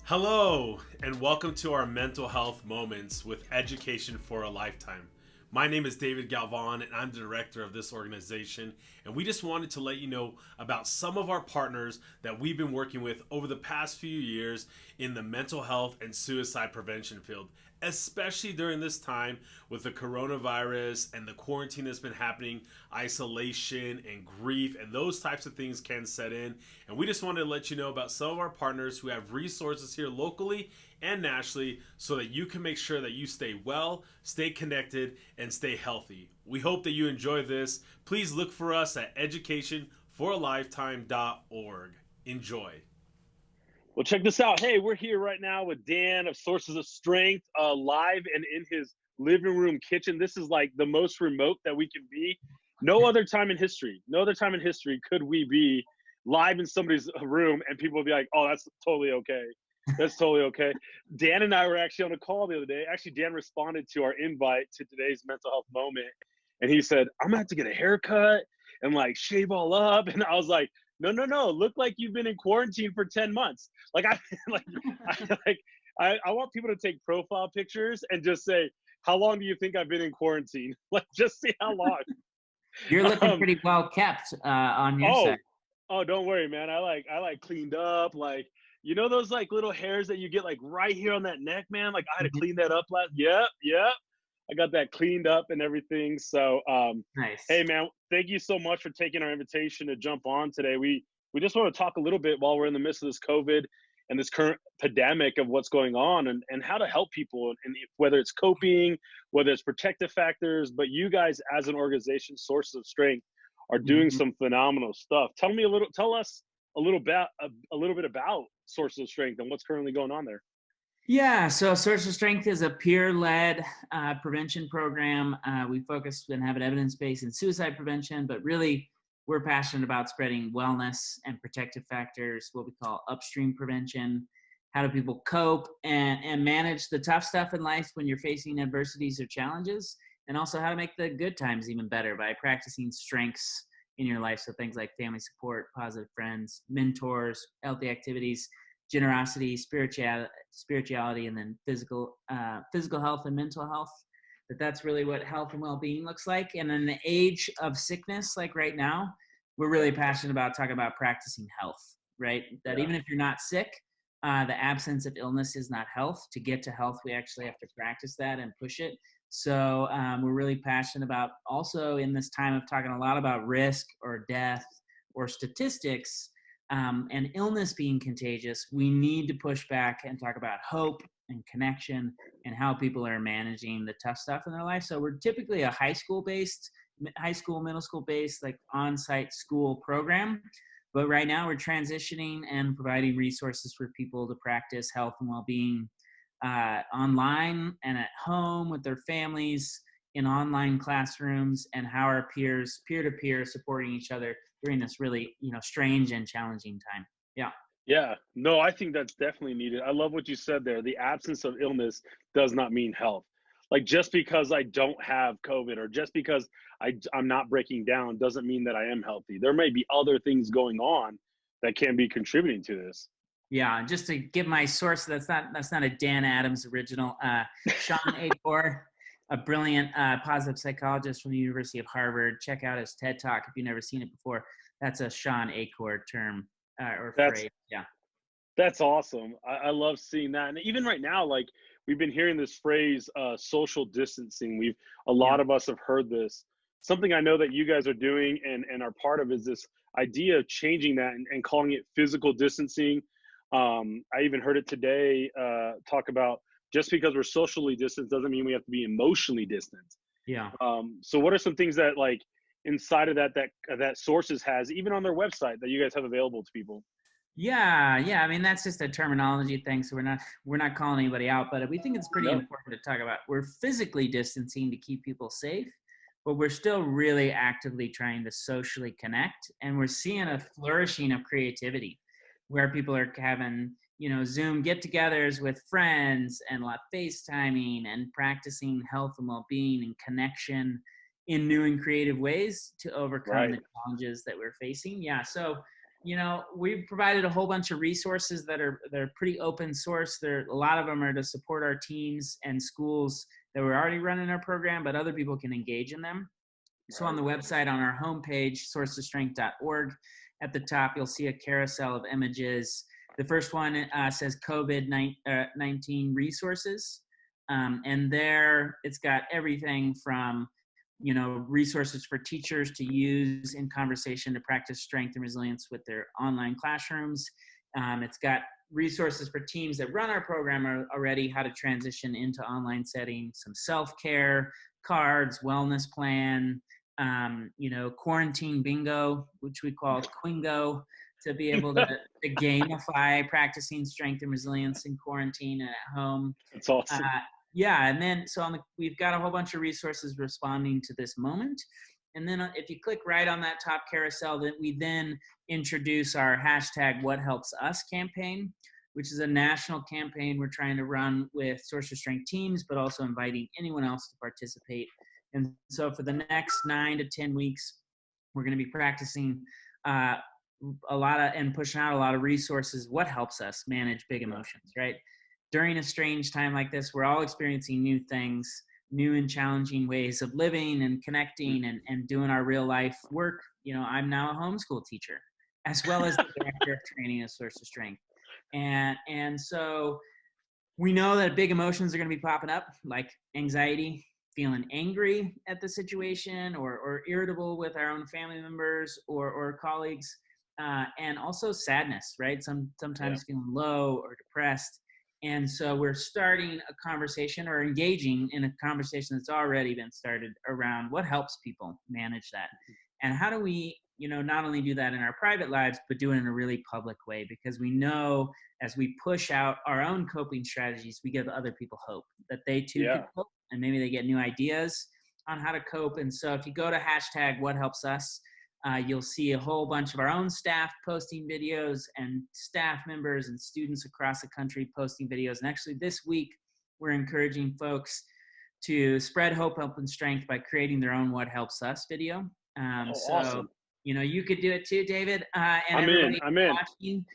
Hello, and welcome to our Mental Health Moments with Education for a Lifetime. My name is David Galvan, and I'm the director of this organization. And we just wanted to let you know about some of our partners that we've been working with over the past few years in the mental health and suicide prevention field, especially during this time with the coronavirus and the quarantine that's been happening. Isolation and grief and those types of things can set in. And we just wanted to let you know about some of our partners who have resources here locally and nationally so that you can make sure that you stay well, stay connected, and stay healthy. We hope that you enjoy this. Please look for us at educationforalifetime.org. Enjoy. Well, check this out. Hey, we're here right now with Dan of Sources of Strength, live and in his living room kitchen. This is like the most remote that we can be. No other time in history could we be live in somebody's room and people will be like, oh, that's totally okay. That's totally okay. Dan and I were actually on a call the other day. Actually, Dan responded to our invite to today's mental health moment. And he said, I'm gonna have to get a haircut and like shave all up. And I was like, no. Look like you've been in quarantine for 10 months. Like I want people to take profile pictures and just say, how long do you think I've been in quarantine? Like, just see how long. You're looking pretty well kept on your side. Oh, don't worry, man. I like cleaned up. Like, you know those like little hairs that you get like right here on that neck, man? Like I had to clean that up Yep. I got that cleaned up and everything. So Nice. Hey man, thank you so much for taking our invitation to jump on today. We just want to talk a little bit while we're in the midst of this COVID and this current pandemic of what's going on and how to help people, and whether it's coping, whether it's protective factors. But you guys as an organization, Sources of Strength, are doing some phenomenal stuff. Tell us a little bit about Sources of Strength and what's currently going on there. Yeah, so Source of Strength is a peer-led prevention program. We focus and have an evidence base in suicide prevention, but really we're passionate about spreading wellness and protective factors, what we call upstream prevention. How do people cope and manage the tough stuff in life when you're facing adversities or challenges, and also how to make the good times even better by practicing strengths in your life. So things like family support, positive friends, mentors, healthy activities, generosity, spirituality, and then physical health and mental health. That's really what health and well-being looks like. And in the age of sickness, like right now, we're really passionate about talking about practicing health, right? That even if you're not sick, the absence of illness is not health. To get to health, we actually have to practice that and push it. So we're really passionate about also in this time of talking a lot about risk or death or statistics and illness being contagious. We need to push back and talk about hope and connection and how people are managing the tough stuff in their life. So we're typically a high school, middle school based, like on-site school program. But right now we're transitioning and providing resources for people to practice health and well-being online and at home with their families, in online classrooms, and how our peers, peer-to-peer, supporting each other during this really, strange and challenging time. Yeah, no, I think that's definitely needed. I love what you said there. The absence of illness does not mean health. Like just because I don't have COVID or just because I'm not breaking down doesn't mean that I am healthy. There may be other things going on that can be contributing to this. Yeah, just to give my source, that's not a Dan Adams original. Sean Acor, a brilliant positive psychologist from the University of Harvard. Check out his TED Talk if you've never seen it before. That's a Sean Acor term or phrase. Yeah. That's awesome. I love seeing that. And even right now, like we've been hearing this phrase, social distancing. A lot of us have heard this. Something I know that you guys are doing and are part of is this idea of changing that and calling it physical distancing. I even heard it today talk about just because we're socially distant doesn't mean we have to be emotionally distant. Yeah. So what are some things that like inside of that Sources has, even on their website, that you guys have available to people? Yeah. I mean, that's just a terminology thing. So we're not calling anybody out, but we think it's pretty important to talk about. We're physically distancing to keep people safe, but we're still really actively trying to socially connect. And we're seeing a flourishing of creativity where people are having, Zoom get-togethers with friends and a lot of FaceTiming and practicing health and well-being and connection in new and creative ways to overcome the challenges that we're facing. Yeah. So we've provided a whole bunch of resources that are pretty open source. A lot of them are to support our teams and schools that were already running our program, but other people can engage in them. So on the website, on our homepage, sourcesstrength.org, at the top, you'll see a carousel of images. The first one says COVID-19 resources. And there it's got everything from, resources for teachers to use in conversation to practice strength and resilience with their online classrooms. It's got resources for teams that run our program already, how to transition into online settings, some self-care cards, wellness plan, quarantine bingo, which we call Quingo, to be able to gamify practicing strength and resilience in quarantine and at home. That's awesome. And then we've got a whole bunch of resources responding to this moment. And then if you click right on that top carousel, that we then introduce our #WhatHelpsUs campaign, which is a national campaign we're trying to run with Source of Strength teams, but also inviting anyone else to participate. And so for the next 9 to 10 weeks, we're going to be practicing a lot of and pushing out a lot of resources. What helps us manage big emotions, right? During a strange time like this, we're all experiencing new things, new and challenging ways of living and connecting and doing our real life work. I'm now a homeschool teacher, as well as the director of training at Source of Strength. And so we know that big emotions are going to be popping up, like anxiety, feeling angry at the situation, or irritable with our own family members or colleagues, and also sadness, right? Sometimes feeling low or depressed. And so we're starting a conversation or engaging in a conversation that's already been started around what helps people manage that. And how do we, not only do that in our private lives, but do it in a really public way, because we know as we push out our own coping strategies, we give other people hope that they too can cope, and maybe they get new ideas on how to cope. And so if you go to #WhatHelpsUs, you'll see a whole bunch of our own staff posting videos and staff members and students across the country posting videos. And actually this week, we're encouraging folks to spread hope, and strength by creating their own What Helps Us video. Awesome. You could do it too, David. And I'm in. Watching,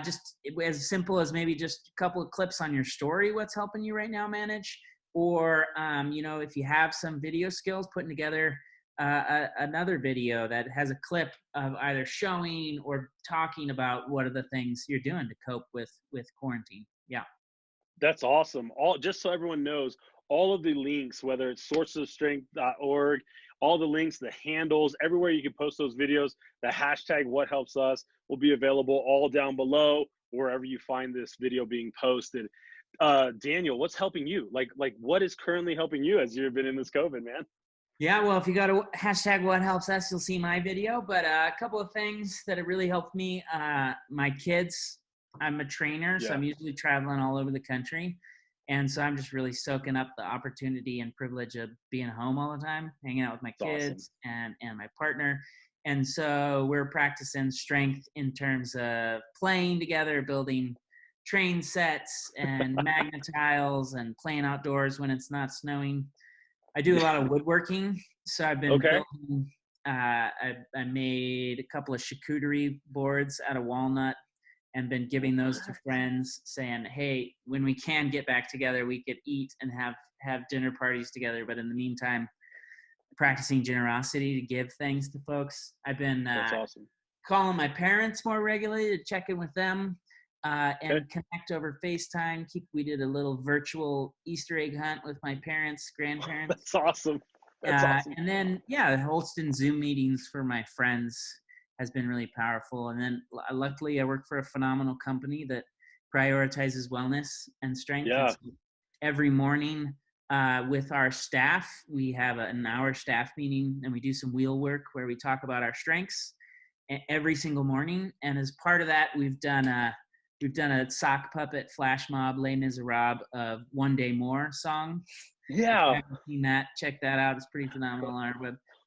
just as simple as maybe just a couple of clips on your story, what's helping you right now manage. Or, if you have some video skills, putting together another video that has a clip of either showing or talking about what are the things you're doing to cope with quarantine. Yeah. That's awesome. Just so everyone knows, all of the links, whether it's sourcesofstrength.org, all the links, the handles, everywhere you can post those videos, the #WhatHelpsUs will be available all down below, wherever you find this video being posted. Daniel, what's helping you? Like what is currently helping you as you've been in this COVID, man? Yeah, well, if you go to #WhatHelpsUs, you'll see my video. But a couple of things that have really helped me, my kids. I'm a trainer, so I'm usually traveling all over the country. And so I'm just really soaking up the opportunity and privilege of being home all the time, hanging out with my kids and my partner. And so we're practicing strength in terms of playing together, building train sets and magnetiles and playing outdoors when it's not snowing. I do a lot of woodworking, so I've been building. I made a couple of charcuterie boards out of walnut and been giving those to friends, saying, hey, when we can get back together, we could eat and have dinner parties together. But in the meantime, practicing generosity to give things to folks. I've been calling my parents more regularly to check in with them and connect over FaceTime. We did a little virtual Easter egg hunt with my parents, grandparents. That's awesome. That's awesome. And then, hosting Zoom meetings for my friends has been really powerful. And then luckily I work for a phenomenal company that prioritizes wellness and strength. Yeah. And so every morning with our staff, we have an hour staff meeting, and we do some wheel work where we talk about our strengths every single morning. And as part of that, we've done a sock puppet flash mob Les Miserables of One Day More song. Yeah. If you haven't seen that, check that out. It's pretty phenomenal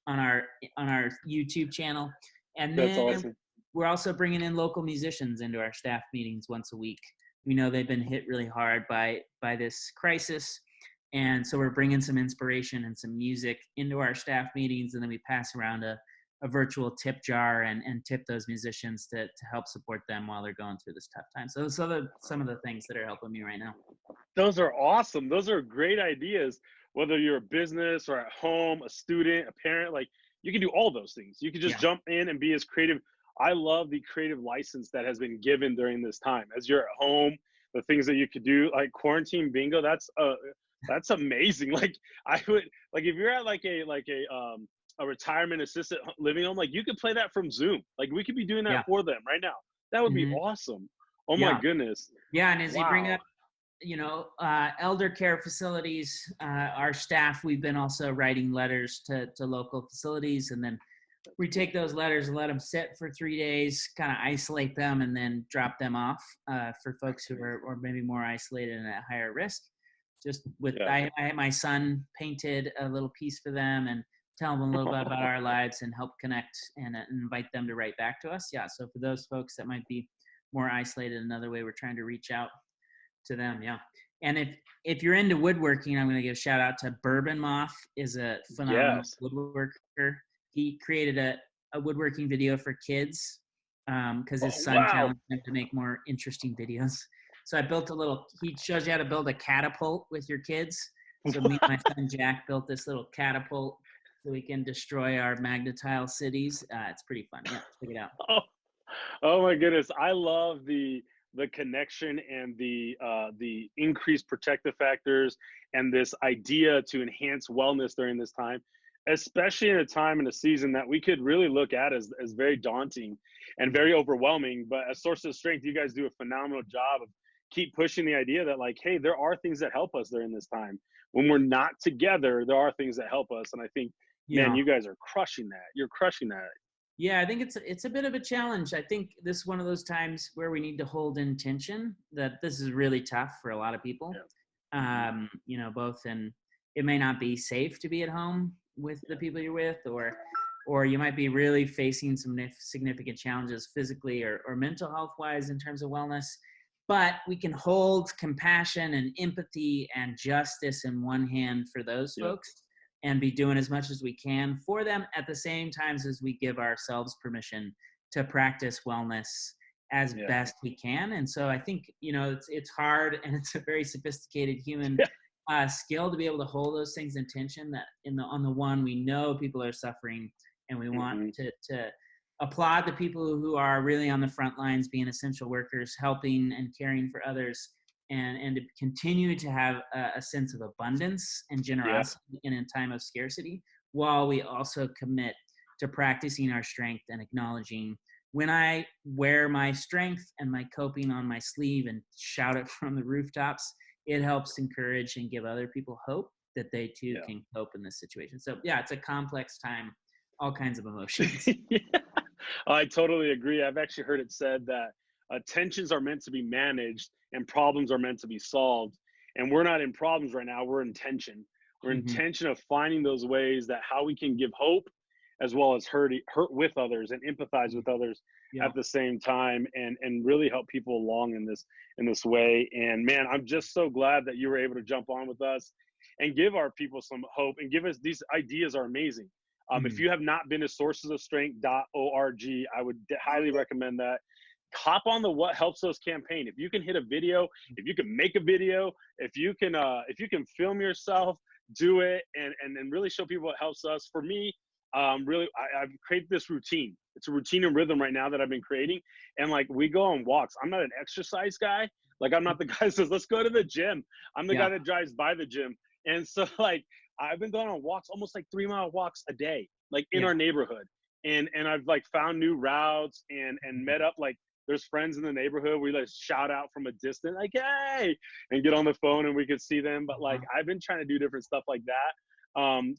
on our YouTube channel. And then that's awesome. We're also bringing in local musicians into our staff meetings once a week. We know they've been hit really hard by this crisis. And so we're bringing some inspiration and some music into our staff meetings. And then we pass around a a virtual tip jar and tip those musicians to help support them while they're going through this tough time. So those are some of the things that are helping me right now. Those are awesome. Those are great ideas. Whether you're a business or at home, a student, a parent, like you can do all those things. You can just Yeah. jump in and be as creative. I love the creative license that has been given during this time. As you're at home, the things that you could do, like quarantine bingo, that's amazing. Like I would like if you're at like a retirement assisted living home, like you could play that from Zoom. Like we could be doing that Yeah. for them right now. That would be Mhm. awesome. Oh my Yeah. goodness. Yeah. And as you bring Wow. up, elder care facilities, our staff, we've been also writing letters to local facilities, and then we take those letters and let them sit for 3 days, kind of isolate them, and then drop them off for folks who are or maybe more isolated and at higher risk. Just with, Yeah. I had my son painted a little piece for them and tell them a little bit about our lives and help connect and invite them to write back to us. Yeah. So for those folks that might be more isolated, another way we're trying to reach out to them. Yeah. And if you're into woodworking, I'm going to give a shout out to Bourbon Moth, is a phenomenal Yes. woodworker. He created a woodworking video for kids because Oh, his son wow. challenged him to make more interesting videos. So I built he shows you how to build a catapult with your kids. So me and my son Jack built this little catapult so we can destroy our magnetile cities. It's pretty fun. Yeah, check it out. Oh, oh my goodness. I love the connection and the increased protective factors and this idea to enhance wellness during this time, especially in a time and a season that we could really look at as very daunting and very overwhelming. But as sources of strength, you guys do a phenomenal job of keep pushing the idea that like, hey, there are things that help us during this time. When we're not together, there are things that help us. And I think, man, Yeah. you guys are crushing that. You're crushing that. Yeah, I think it's a bit of a challenge. I think this is one of those times where we need to hold in tension that this is really tough for a lot of people. Yeah. Both in it may not be safe to be at home with the people you're with, or you might be really facing some significant challenges physically or mental health wise in terms of wellness. But we can hold compassion and empathy and justice in one hand for those Yep. folks and be doing as much as we can for them at the same times as we give ourselves permission to practice wellness as Yeah. best we can. And so I think, it's hard and it's a very sophisticated human skill to be able to hold those things in tension that on the one, we know people are suffering and we want to applaud the people who are really on the front lines, being essential workers, helping and caring for others, and to continue to have a sense of abundance and Yeah. generosity in a time of scarcity, while we also commit to practicing our strength and acknowledging when I wear my strength and my coping on my sleeve and shout it from the rooftops, it helps encourage and give other people hope that they too can cope in this situation. So yeah, it's a complex time, all kinds of emotions. Yeah. I totally agree. I've actually heard it said that tensions are meant to be managed and problems are meant to be solved. And we're not in problems right now. We're in tension. We're in Mhm. tension of finding those ways that how we can give hope as well as hurt with others and empathize with others Yeah. at the same time and really help people along in this way. And man, I'm just so glad that you were able to jump on with us and give our people some hope and give us these ideas are amazing. If Mhm. you have not been to sourcesofstrength.org, I would highly recommend that. Hop on the What Helps Us campaign. If you can hit a video, if you can make a video, if you can film yourself, do it and really show people what helps us. For me, really, I've created this routine. It's a routine and rhythm right now that I've been creating. And like we go on walks. I'm not an exercise guy. Like I'm not the guy that says, let's go to the gym. I'm the Yeah. guy that drives by the gym. And so like I've been going on walks, almost like 3-mile walks a day, like in Yeah. our neighborhood. And I've like found new routes and met up like there's friends in the neighborhood. We like shout out from a distance, like, hey, and get on the phone and we could see them. But like I've been trying to do different stuff like that.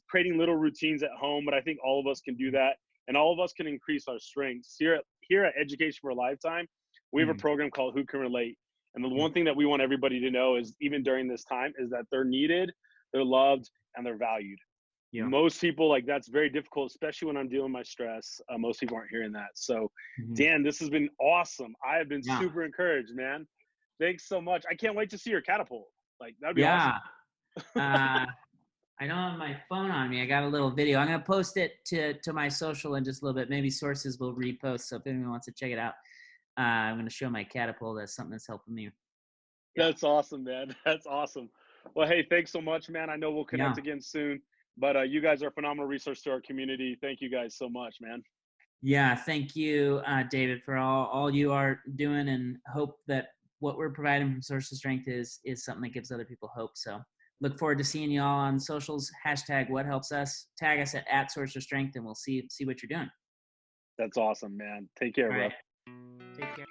Creating little routines at home, but I think all of us can do that and all of us can increase our strengths. Here at Education for a Lifetime, we have a Mhm. program called Who Can Relate. And the Mhm. one thing that we want everybody to know is even during this time is that they're needed, they're loved, and they're valued. Yeah. Most people, like, that's very difficult, especially when I'm dealing with my stress. Most people aren't hearing that. So Mhm. Dan, this has been awesome. I have been Yeah. super encouraged, man. Thanks so much. I can't wait to see your catapult. Like that'd be awesome. Yeah. I don't have my phone on me. I got a little video. I'm going to post it to my social in just a little bit. Maybe sources will repost. So if anyone wants to check it out, I'm going to show my catapult as something that's helping me. Yeah. That's awesome, man. That's awesome. Well, hey, thanks so much, man. I know we'll connect again soon, but you guys are a phenomenal resource to our community. Thank you guys so much, man. Yeah, thank you, David, for all you are doing, and hope that what we're providing from Source of Strength is something that gives other people hope. So look forward to seeing you all on socials. # what helps us. Tag us at Source of Strength, and we'll see what you're doing. That's awesome, man. Take care, All bro. right. Take care.